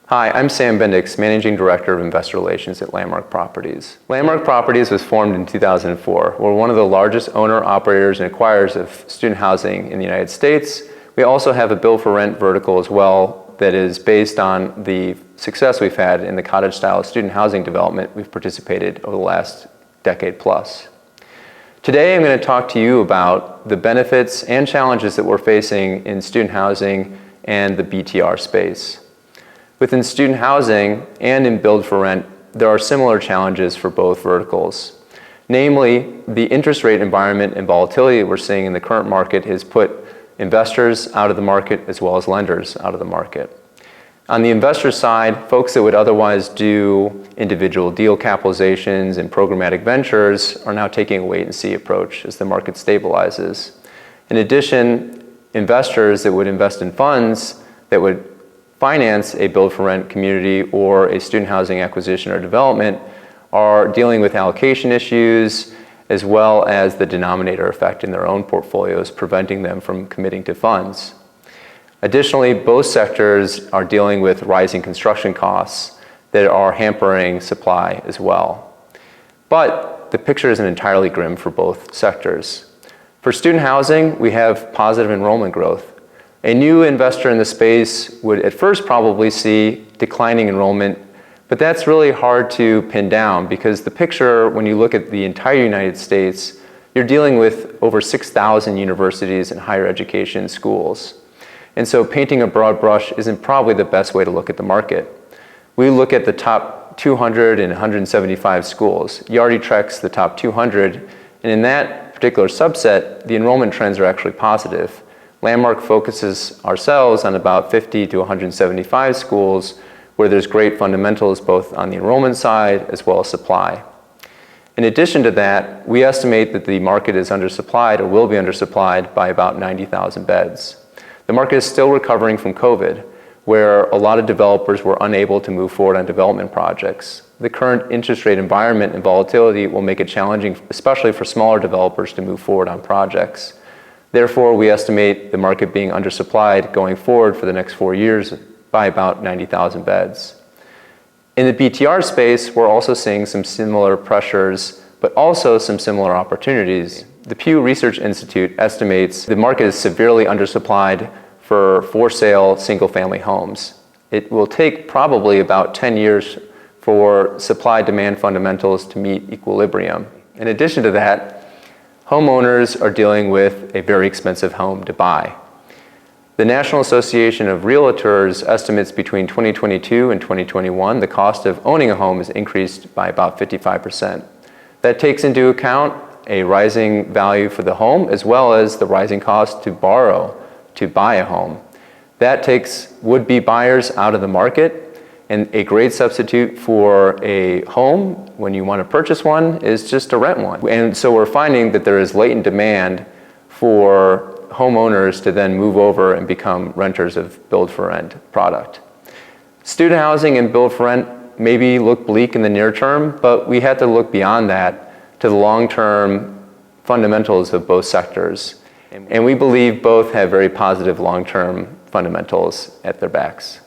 Hi, I'm Sam Bendix, Managing Director of Investor Relations at Landmark Properties. Landmark Properties was formed in 2004. We're one of the largest owner-operators and acquirers of student housing in the United States. We also have a build-for-rent vertical as well that is based on the success we've had in the cottage-style student housing development we've participated over the last decade plus. Today I'm going to talk to you about the benefits and challenges that we're facing in student housing and the BTR space. Within student housing and in build-for-rent, there are similar challenges for both verticals. Namely, the interest rate environment and volatility that we're seeing in the current market has put investors out of the market as well as lenders out of the market. On the investor side, folks that would otherwise do individual deal capitalizations and programmatic ventures are now taking a wait-and-see approach as the market stabilizes. In addition, investors that would invest in funds that would finance a build-for-rent community or a student housing acquisition or development are dealing with allocation issues as well as the denominator effect in their own portfolios, preventing them from committing to funds. Additionally, both sectors are dealing with rising construction costs that are hampering supply as well. But the picture isn't entirely grim for both sectors. For student housing, we have positive enrollment growth. A new investor in the space would at first probably see declining enrollment, but that's really hard to pin down because the picture, when you look at the entire United States, you're dealing with over 6,000 universities and higher education schools. And so painting a broad brush isn't probably the best way to look at the market. We look at the top 200 and 175 schools. Yardi tracks the top 200, and in that particular subset, the enrollment trends are actually positive. Landmark focuses ourselves on about 50 to 175 schools where there's great fundamentals both on the enrollment side as well as supply. In addition to that, we estimate that the market is undersupplied or will be undersupplied by about 90,000 beds. The market is still recovering from COVID, where a lot of developers were unable to move forward on development projects. The current interest rate environment and volatility will make it challenging, especially for smaller developers, to move forward on projects. Therefore, we estimate the market being undersupplied going forward for the next 4 years by about 90,000 beds. In the BTR space, we're also seeing some similar pressures, but also some similar opportunities. The Pew Research Institute estimates the market is severely undersupplied for sale single-family homes. It will take probably about 10 years for supply-demand fundamentals to meet equilibrium. In addition to that, homeowners are dealing with a very expensive home to buy. The National Association of Realtors estimates between 2022 and 2021, the cost of owning a home has increased by about 55%. That takes into account a rising value for the home as well as the rising cost to borrow to buy a home. That takes would-be buyers out of the market, and a great substitute for a home when you want to purchase one is just to rent one. And so we're finding that there is latent demand for homeowners to then move over and become renters of build-for-rent product. Student housing and build-for-rent maybe look bleak in the near term, but we have to look beyond that to the long-term fundamentals of both sectors. And we believe both have very positive long-term fundamentals at their backs.